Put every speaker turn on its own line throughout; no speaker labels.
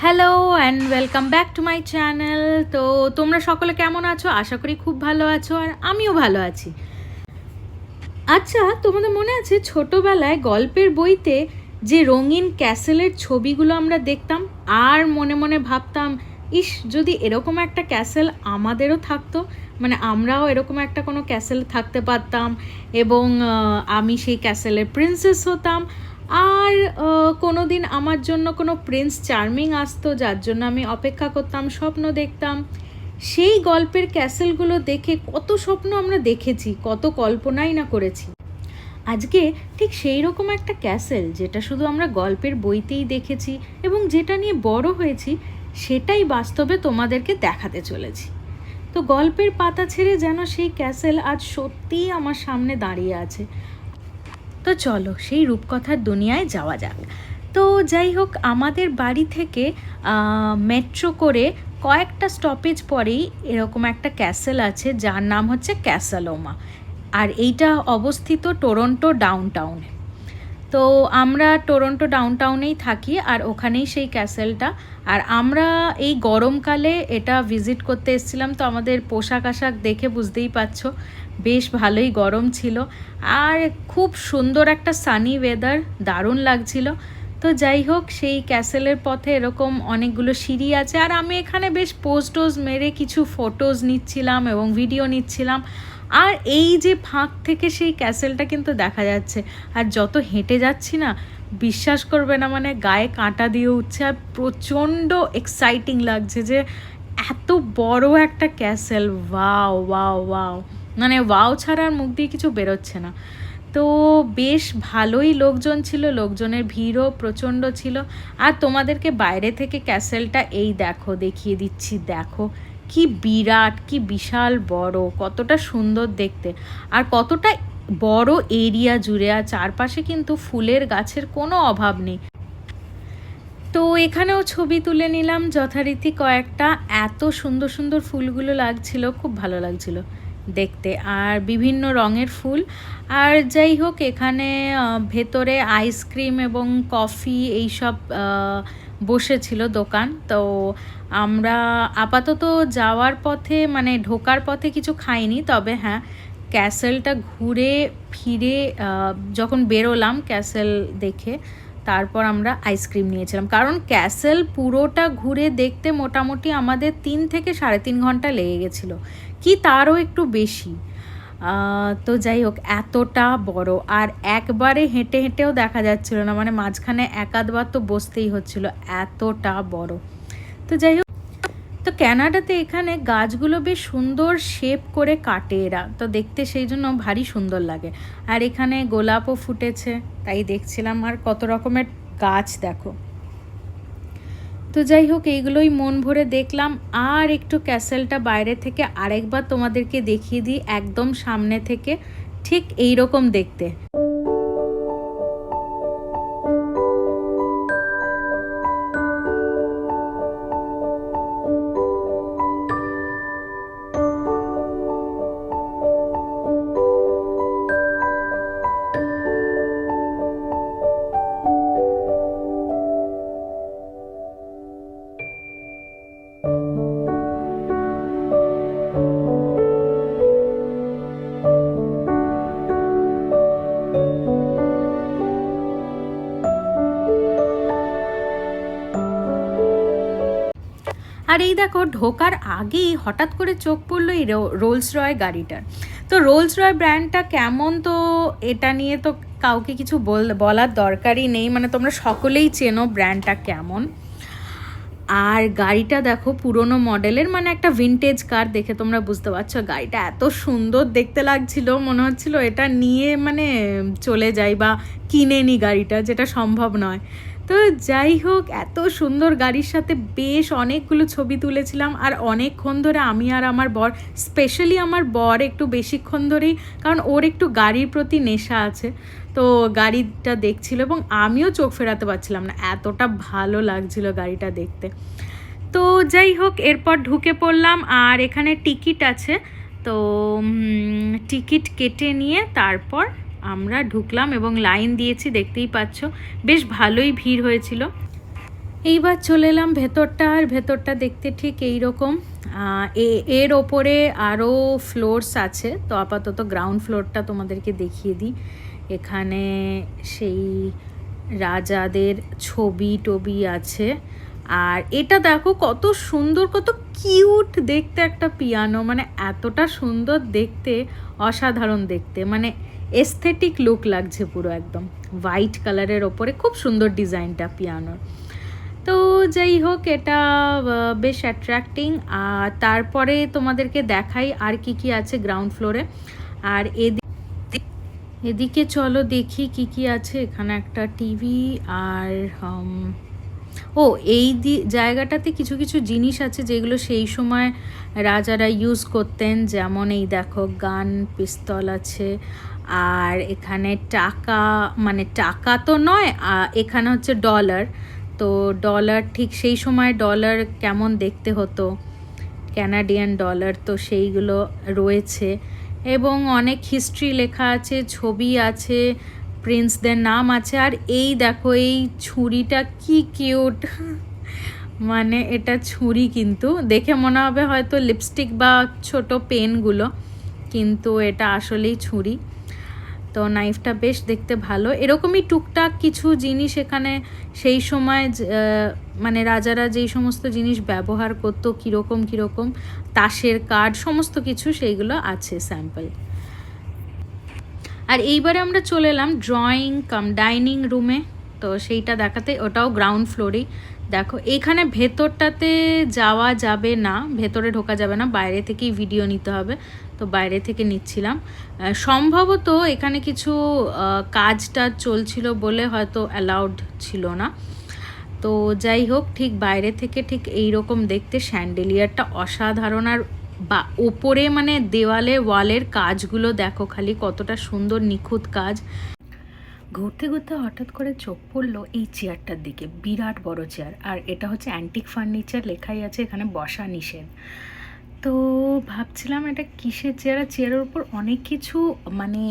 Hello and welcome back to my channel. তো তোমরা সকলে কেমন আছো? আশা করি খুব ভালো আছো, আর আমিও ভালো আছি। আচ্ছা, তোমাদের মনে আছে ছোটবেলায় গল্পের বইতে যে রঙিন ক্যাসেলের ছবিগুলো আমরা দেখতাম আর মনে মনে ভাবতাম, ইস যদি এরকম একটা ক্যাসেল আমাদেরও থাকতো, মানে আমরাও এরকম একটা কোনো ক্যাসেল থাকতে পারতাম এবং আমি সেই ক্যাসেলের প্রিন্সেস হতাম। আর কোনো দিন আমার জন্য কোনো প্রিন্স চার্মিং আসতো, যার জন্য আমি অপেক্ষা করতাম, স্বপ্ন দেখতাম। সেই গল্পের ক্যাসেলগুলো দেখে কত স্বপ্ন আমরা দেখেছি, কত কল্পনাই না করেছি। আজকে ঠিক সেই রকম একটা ক্যাসেল, যেটা শুধু আমরা গল্পের বইতেই দেখেছি এবং যেটা নিয়ে বড় হয়েছি, সেটাই বাস্তবে তোমাদেরকে দেখাতে চলেছি। তো গল্পের পাতা ছেড়ে যেন সেই ক্যাসেল আজ সত্যিই আমার সামনে দাঁড়িয়ে আছে। তো চলো সেই রূপকথার দুনিয়ায় যাওয়া যাক। তো যাই হোক, আমাদের বাড়ি থেকে মেট্রো করে কয়েকটা স্টপেজ পরেই এরকম একটা ক্যাসেল আছে, যার নাম হচ্ছে ক্যাসেল ওমা। আর এইটা অবস্থিত টরন্টো ডাউনটাউনে। তো আমরা টরন্টো ডাউনটাউনেই থাকি, আর ওখানেই সেই ক্যাসেলটা। আর আমরা এই গরমকালে এটা ভিজিট করতে এসেছিলাম। তো আমাদের পোশাক আশাক দেখে বুঝতেই পারছো বেশ ভালোই গরম ছিল, আর খুব সুন্দর একটা সানি ওয়েদার, দারুণ লাগছিল। তো যাই হোক, সেই ক্যাসেলের পথে এরকম অনেকগুলো সিঁড়ি আছে, আর আমি এখানে বেশ পোজ মেরে কিছু ফটোজ নিচ্ছিলাম এবং ভিডিও নিচ্ছিলাম। আর এই যে ফাঁক থেকে সেই ক্যাসেলটা কিন্তু দেখা যাচ্ছে, আর যত হেঁটে যাচ্ছি না, বিশ্বাস করবে না, মানে গায়ে কাঁটা দিয়ে উঠছে, আর প্রচণ্ড এক্সাইটিং লাগছে যে এত বড় একটা ক্যাসেল। ওয়াও ওয়াও ওয়াও, মানে ওয়াও ছাড়া আর মুখ দিয়ে কিছু বেরোচ্ছে না। তো বেশ ভালোই লোকজন ছিল, লোকজনের ভিড়ও প্রচণ্ড ছিল। আর তোমাদেরকে বাইরে থেকে ক্যাসেলটা এই দেখো, দেখিয়ে দিচ্ছি, দেখো কি বিরাট, কি বিশাল বড়, কতটা সুন্দর দেখতে, আর কতটা বড় এরিয়া জুড়ে। আর চারপাশে কিন্তু ফুলের গাছের কোনো অভাব নেই। তো এখানেও ছবি তুলে নিলাম যথারীতি কয়েকটা। এত সুন্দর সুন্দর ফুলগুলো লাগছিল, খুব ভালো লাগছিল দেখতে, আর বিভিন্ন রঙের ফুল। আর যাই হোক, এখানে ভেতরে আইসক্রিম এবং কফি এইসব বসেছিল দোকান। তো আমরা আপাতত যাওয়ার পথে, মানে ঢোকার পথে কিছু খাইনি, তবে হ্যাঁ, ক্যাসেলটা ঘুরে ফিরে যখন বেরোলাম ক্যাসেল দেখে, তারপর আমরা আইসক্রিম নিয়েছিলাম, কারণ ক্যাসেল পুরোটা ঘুরে দেখতে মোটামুটি আমাদের 3 থেকে 3.5 ঘন্টা লেগে গেছিলো, কি তারও একটু বেশি। তো যাই হোক, এতটা বড়, আর একবারে হেঁটে হেঁটেও দেখা যাচ্ছিল না, মানে মাঝখানে একাধবার তো বসতেই হচ্ছিল, এতটা বড়। তো যাই হোক, তো ক্যানাডাতে এখানে গাছগুলো বেশ সুন্দর শেপ করে কাটে এরা, তো দেখতে সেই জন্য ভারী সুন্দর লাগে। আর এখানে গোলাপও ফুটেছে, তাই দেখছিলাম, আর কত রকমের গাছ দেখো। তো যাই হোক, এইগুলোই মন ভরে দেখলাম। আর একটু ক্যাসেলটা বাইরে থেকে আরেকবার তোমাদেরকে দেখিয়ে দিই, একদম সামনে থেকে ঠিক এই রকম দেখতে। আর এই দেখো, ঢোকার আগেই হঠাৎ করে চোখ পড়লো এই রোলস রয় গাড়িটার। তো রোলস রয় ব্র্যান্ডটা কেমন, তো এটা নিয়ে তো কাউকে কিছু বলার দরকারই নেই, মানে তোমরা সকলেই চেনো ব্র্যান্ডটা কেমন। আর গাড়িটা দেখো পুরনো মডেলের, মানে একটা ভিনটেজ কার, দেখে তোমরা বুঝতে পারছো গাড়িটা এত সুন্দর দেখতে লাগছিল, মনে হচ্ছিল এটা নিয়ে মানে চলে যাই বা কিনে নি গাড়িটা, যেটা সম্ভব নয়। তো যাই হোক, এত সুন্দর গাড়ির সাথে বেশ অনেকগুলো ছবি তুলেছিলাম, আর অনেকক্ষণ ধরে আমি আর আমার বর, স্পেশালি আমার বর একটু বেশিক্ষণ ধরেই, কারণ ওর একটু গাড়ির প্রতি নেশা আছে, তো গাড়িটা দেখছিল এবং আমিও চোখ ফেরাতে পারছিলাম না, এতটা ভালো লাগছিল গাড়িটা দেখতে। তো যাই হোক, এরপর ঢুকে পড়লাম, আর এখানে টিকিট আছে। তো টিকিট কেটে নিয়ে তারপর আমরা ঢুকলাম এবং লাইন দিয়েছি, দেখতেই পাচ্ছ বেশ ভালোই ভিড় হয়েছিল। এইবার চলে এলাম ভেতরটা, আর ভেতরটা দেখতে ঠিক এইরকম। এর ওপরে আরও ফ্লোরস আছে, তো আপাতত গ্রাউন্ড ফ্লোরটা তোমাদেরকে দেখিয়ে দিই। এখানে সেই রাজাদের ছবি টবি আছে। আর এটা দেখো কত সুন্দর, কত কিউট দেখতে একটা পিয়ানো, মানে এতটা সুন্দর দেখতে, অসাধারণ দেখতে, মানে এস্থেটিক লুক লাগছে পুরো একদম। হোয়াইট কালারের ওপরে খুব সুন্দর ডিজাইনটা পিয়ানোর। তো যাই হোক, এটা বেশ অ্যাট্রাক্টিং। আর তারপরে তোমাদেরকে দেখাই আর কি কি আছে গ্রাউন্ড ফ্লোরে। আর এদিকে চলো দেখি কি কি আছে। এখানে একটা টিভি আর ও এই জায়গাটাতে কিছু কিছু জিনিস আছে যেগুলো সেই সময় রাজারা ইউজ করতেন, যেমন এই দেখো গান পিস্তল আছে। আর এখানে টাকা, মানে টাকা তো নয়, এখানে হচ্ছে ডলার। তো ডলার, ঠিক সেই সময় ডলার কেমন দেখতে হতো, ক্যানাডিয়ান ডলার, তো সেইগুলো রয়েছে। এবং অনেক হিস্ট্রি লেখা আছে, ছবি আছে, প্রিন্সদের নাম আছে। আর এই দেখো এই ছুরিটা কি কিউট, মানে এটা ছুরি, কিন্তু দেখে মনে হবে হয়তো লিপস্টিক বা ছোট পেনগুলো, কিন্তু এটা আসলেই ছুরি। তো নাইফটা বেশ দেখতে ভালো। এরকমই টুকটাক কিছু জিনিস এখানে সেই সময় মানে রাজারা যেই সমস্ত জিনিস ব্যবহার করতো, কীরকম কীরকম তাসের কার্ড, সমস্ত কিছু সেইগুলো আছে স্যাম্পল। আর এইবারে আমরা চলে এলাম ড্রয়িং কাম ডাইনিং রুমে, তো সেইটা দেখাতে। ওটাও গ্রাউন্ড ফ্লোরেই। দেখো এইখানে ভেতরটাতে যাওয়া যাবে না, ভেতরে ঢোকা যাবে না, বাইরে থেকেই ভিডিও নিতে হবে, তো বাইরে থেকে নিচ্ছিলাম। সম্ভবত এখানে কিছু কাজটা চলছিল বলে হয়তো অ্যালাউড ছিল না। তো যাই হোক, ঠিক বাইরে থেকে ঠিক এইরকম দেখতে। স্যান্ডেলিয়ারটা অসাধারণ। আর বা ওপরে মানে দেওয়ালে ওয়ালের কাজগুলো দেখো খালি কতটা সুন্দর, নিখুঁত কাজ। ঘুরতে ঘুরতে হঠাৎ করে চোখ পড়লো এই চেয়ারটার দিকে, বিরাট বড় চেয়ার। আর এটা হচ্ছে অ্যান্টিক ফার্নিচার, লেখাই আছে এখানে বসা নিষেধ। তো ভাবছিলাম এটা কিসের চেয়ার। আর চেয়ারের উপর অনেক কিছু মানে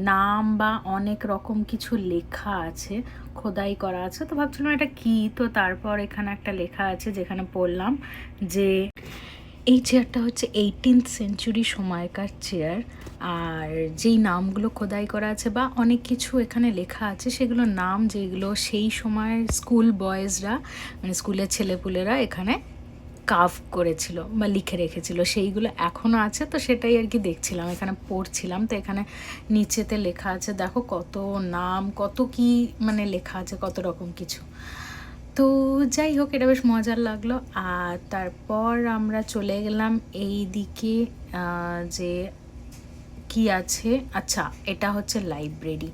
নাম বা অনেক রকম কিছু লেখা আছে, খোদাই করা আছে। তো ভাবছিলাম এটা কি। তো তারপর এখানে একটা লেখা আছে, যেখানে পড়লাম যে এই চেয়ারটা হচ্ছে 18th সেঞ্চুরি সময়কার চেয়ার। আর যেই নামগুলো খোদাই করা আছে বা অনেক কিছু এখানে লেখা আছে, সেগুলোর নাম যেগুলো সেই সময়ের স্কুল বয়েজরা, মানে স্কুলের ছেলেপুলেরা এখানে কাভ করেছিল বা লিখে রেখেছিল, সেইগুলো এখনও আছে। তো সেটাই আর কি দেখছিলাম, এখানে পড়ছিলাম। তো এখানে নিচেতে লেখা আছে, দেখো কত নাম, কত কি মানে লেখা আছে, কত রকম কিছু। তো যাই হোক, এটা বেশ মজার লাগলো। আর তারপর আমরা চলে গেলাম এই দিকে, যে কি আছে। আচ্ছা, এটা হচ্ছে লাইব্রেরি।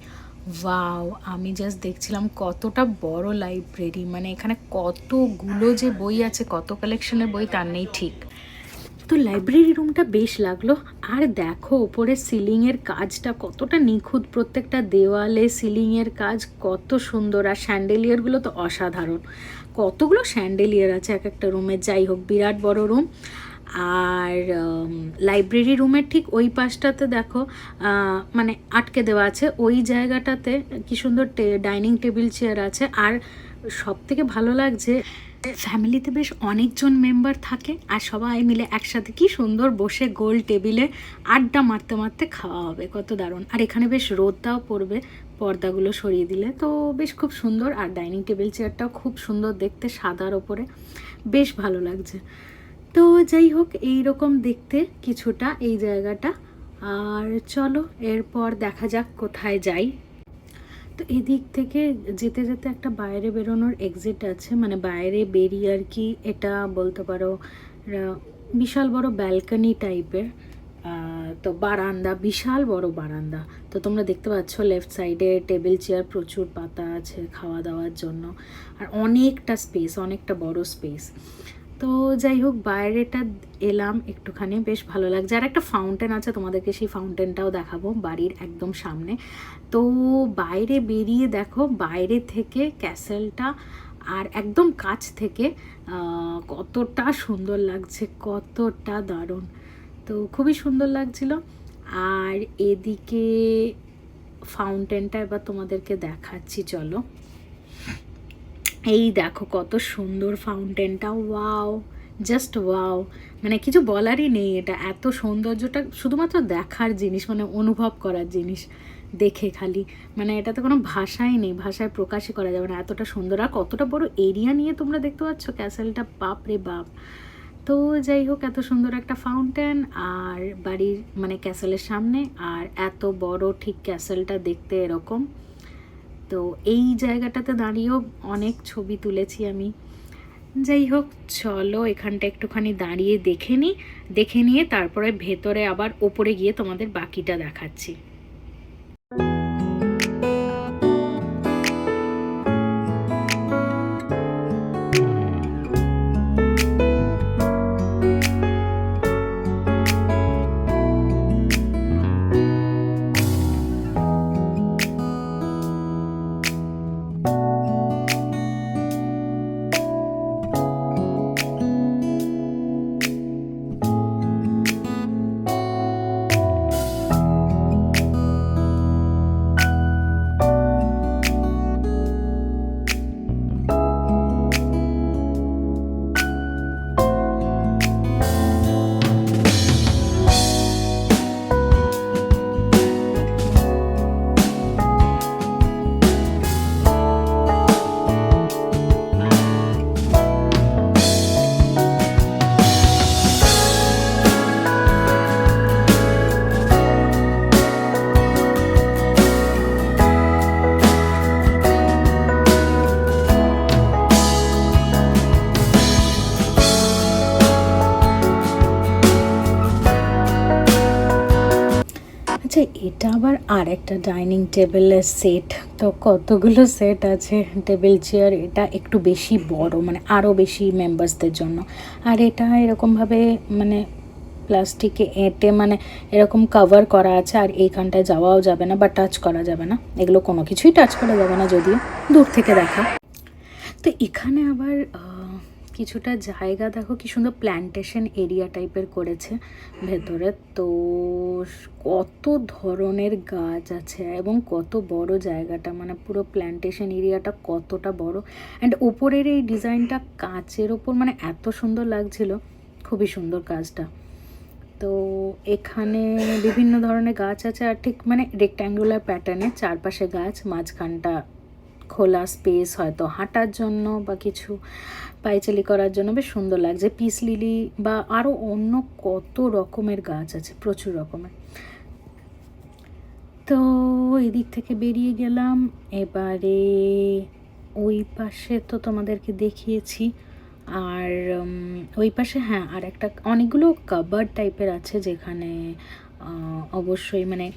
ওয়াও, আমি জাস্ট দেখছিলাম কতটা বড় লাইব্রেরি, মানে এখানে কতগুলো যে বই আছে, কত কালেকশনের বই তার নেই ঠিক। তো লাইব্রেরি রুমটা বেশ লাগলো। আর দেখো ওপরে সিলিংয়ের কাজটা কতটা নিখুঁত, প্রত্যেকটা দেওয়ালে সিলিংয়ের কাজ কত সুন্দর। আর স্যান্ডেলিয়ারগুলো তো অসাধারণ, কতগুলো স্যান্ডেলিয়ার আছে এক একটা রুমে। যাই হোক, বিরাট বড় রুম। আর লাইব্রেরি রুমের ঠিক ওই পাশটাতে দেখো মানে আটকে দেওয়া আছে, ওই জায়গাটাতে কি সুন্দর ডাইনিং টেবিল চেয়ার আছে। আর সব থেকে ভালো লাগছে, ফ্যামিলিতে বেশ অনেকজন মেম্বার থাকে, আর সবাই মিলে একসাথে কি সুন্দর বসে গোল টেবিলে আড্ডা মারতে মারতে খাওয়া হবে, কত দারুণ। আর এখানে বেশ রোদটাও পড়বে পর্দাগুলো সরিয়ে দিলে, তো বেশ খুব সুন্দর। আর ডাইনিং টেবিল চেয়ারটাও খুব সুন্দর দেখতে, সাদার ওপরে, বেশ ভালো লাগছে। তো যাই হোক, এইরকম দেখতে কিছুটা এই জায়গাটা। আর চলো এরপর দেখা যাক কোথায় যাই। তো এদিক থেকে যেতে যেতে একটা বাইরে বেরোনোর এক্সিট আছে, মানে বাইরে বেরিয়ে আর কি, এটা বলতে পারো বিশাল বড় ব্যালকনি টাইপের। তো বারান্দা, বিশাল বড় বারান্দা। তো তোমরা দেখতে পাচ্ছ লেফট সাইডে টেবিল চেয়ার প্রচুর পাতা আছে খাওয়া দাওয়ার জন্য। আর অনেকটা স্পেস, অনেকটা বড় স্পেস। তো যাই হোক, বাইরেটা এলাম একটুখানি, বেশ ভালো লাগছে। আর একটা ফাউন্টেন আছে, তোমাদেরকে সেই ফাউন্টেনটাও দেখাবো বাড়ির একদম সামনে। তো বাইরে বেরিয়ে দেখো বাইরে থেকে ক্যাসেলটা আর একদম কাছ থেকে কতটা সুন্দর লাগছে, কতটা দারুণ। তো খুবই সুন্দর লাগছিল। আর এদিকে ফাউন্টেনটা এবার তোমাদেরকে দেখাচ্ছি, চলো। এই দেখো কত সুন্দর ফাউন্টেনটা, ওয়াও, জাস্ট ওয়াও, মানে কিছু বলারই নেই। এটা এত সৌন্দর্যটা শুধুমাত্র দেখার জিনিস, মানে অনুভব করার জিনিস, দেখে খালি মানে এটাতে কোনো ভাষাই নেই, ভাষায় প্রকাশই করা যাবে না, এতটা সুন্দর। আর কতটা বড় এরিয়া নিয়ে তোমরা দেখতে পাচ্ছ ক্যাসেলটা, বাপ রে বাপ। তো যাই হোক, এত সুন্দর একটা ফাউন্টেন আর বাড়ির মানে ক্যাসেলের সামনে, আর এত বড় ঠিক ক্যাসেলটা দেখতে এরকম। তো এই জায়গাটাতে দাঁড়িয়েও অনেক ছবি তুলেছি আমি। যাই হোক, চলো এখানটা একটুখানি দাঁড়িয়ে দেখে নিয়ে তারপরে ভেতরে আবার ওপরে গিয়ে তোমাদের বাকিটা দেখাচ্ছি। আচ্ছা, এটা আবার আর একটা ডাইনিং টেবিলের সেট। তো কতগুলো সেট আছে টেবিল চেয়ার, এটা একটু বেশি বড়, মানে আরও বেশি মেম্বার্সদের জন্য। আর এটা এরকমভাবে মানে প্লাস্টিকে এঁটে মানে এরকম কভার করা আছে, আর এইখানটায় যাওয়াও যাবে না বা টাচ করা যাবে না, এগুলো কোনো কিছুই টাচ করা যাবে না যদিও দূর থেকে দেখা। তো এখানে আবার কিছুটা জায়গা দেখো কি সুন্দর প্ল্যান্টেশন এরিয়া টাইপের করেছে ভেতরে। তো কত ধরনের গাছ আছে এবং কত বড় জায়গাটা, মানে পুরো প্ল্যান্টেশন এরিয়াটা কতটা বড়। অ্যান্ড ওপরের এই ডিজাইনটা কাচের ওপর, মানে এত সুন্দর লাগছিল, খুবই সুন্দর কাজটা। তো এখানে বিভিন্ন ধরনের গাছ আছে, আর ঠিক মানে রেক্ট্যাঙ্গুলার প্যাটার্নে, চারপাশে গাছ, মাঝখানটা খোলা স্পেস, হয়তো হাঁটার জন্য বা কিছু পাইচালি করার জন্য, বেশ সুন্দর লাগছে। পিস লিলি বা আরও অন্য কত রকমের গাছ আছে, প্রচুর রকমের। তো এদিক থেকে বেরিয়ে গেলাম, এবারে ওই পাশে তো তোমাদেরকে দেখিয়েছি। আর ওই পাশে হ্যাঁ আর একটা অনেকগুলো কাবার্ড টাইপের আছে, যেখানে অবশ্যই মানে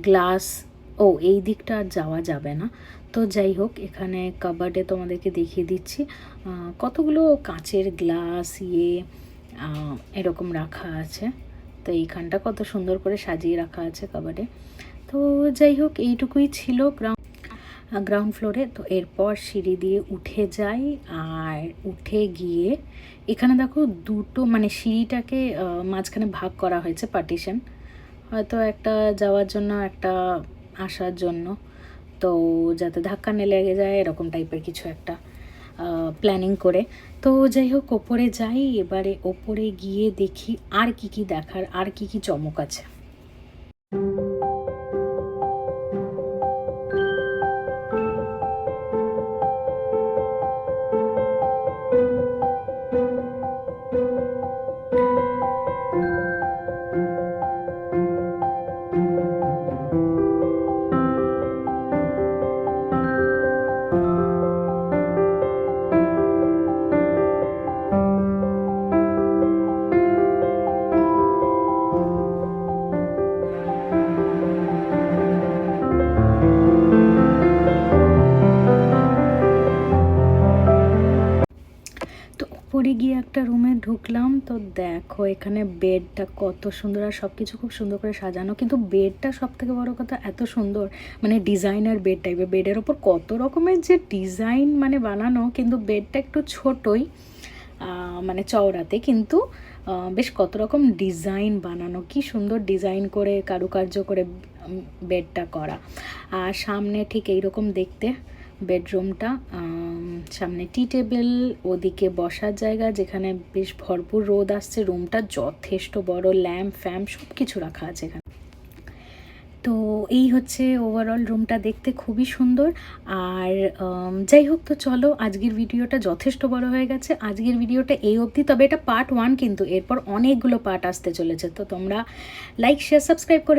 গ্লাস, ও এই দিকটা আর যাওয়া যাবে না। তো যাই হোক, এখানে কাবার্ডে তোমাদেরকে দেখিয়ে দিচ্ছি কতগুলো কাচের গ্লাস এরকম রাখা আছে। তো এইখানটা কত সুন্দর করে সাজিয়ে রাখা আছে কাবার্ডে। তো যাই হোক, এইটুকুই ছিল গ্রাউন্ড ফ্লোরে। তো এরপর সিঁড়ি দিয়ে উঠে যাই, আর উঠে গিয়ে এখানে দেখো দুটো মানে সিঁড়িটাকে মাঝখানে ভাগ করা হয়েছে, পার্টিশন, হয়তো একটা যাওয়ার জন্য একটা আসার জন্য, তো যাতে ধাক্কা না লেগে যায় এরকম টাইপের কিছু একটা প্ল্যানিং করে। তো যাই হোক, ওপরে যাই, এবারে ওপরে গিয়ে দেখি আর কি দেখার, আর কি চমক আছে। পরে গিয়ে একটা রুমে ঢুকলাম, তো দেখো এখানে বেডটা কত সুন্দর, আর সব কিছু খুব সুন্দর করে সাজানো। কিন্তু বেডটা সব থেকে বড় কথা এত সুন্দর, মানে ডিজাইনার বেড টাইপের, বেডের ওপর কত রকমের যে ডিজাইন মানে বানানো, কিন্তু বেডটা একটু ছোটোই মানে চওড়াতে, কিন্তু বেশ কত রকম ডিজাইন বানানো, কি সুন্দর ডিজাইন করে কারুকার্য করে বেডটা করা। আর সামনে ঠিক এইরকম দেখতে বেডরুমটা, সামনে টি টেবিল, ওদিকে বসার জায়গা যেখানে বেশ ভরপুর রোদ আসছে, রুমটা যথেষ্ট বড়, ল্যাম্প ফ্যাম্প সব কিছু রাখা আছে এখানে। তো এই হচ্ছে ওভারঅল রুমটা, দেখতে খুবই সুন্দর। আর যাই হোক, তো চলো, আজকের ভিডিওটা যথেষ্ট বড় হয়ে গেছে, আজকের ভিডিওটা এই অবধি। তবে এটা পার্ট 1, কিন্তু এরপর অনেকগুলো পার্ট আসতে চলেছে, তো তোমরা লাইক শেয়ার সাবস্ক্রাইব করে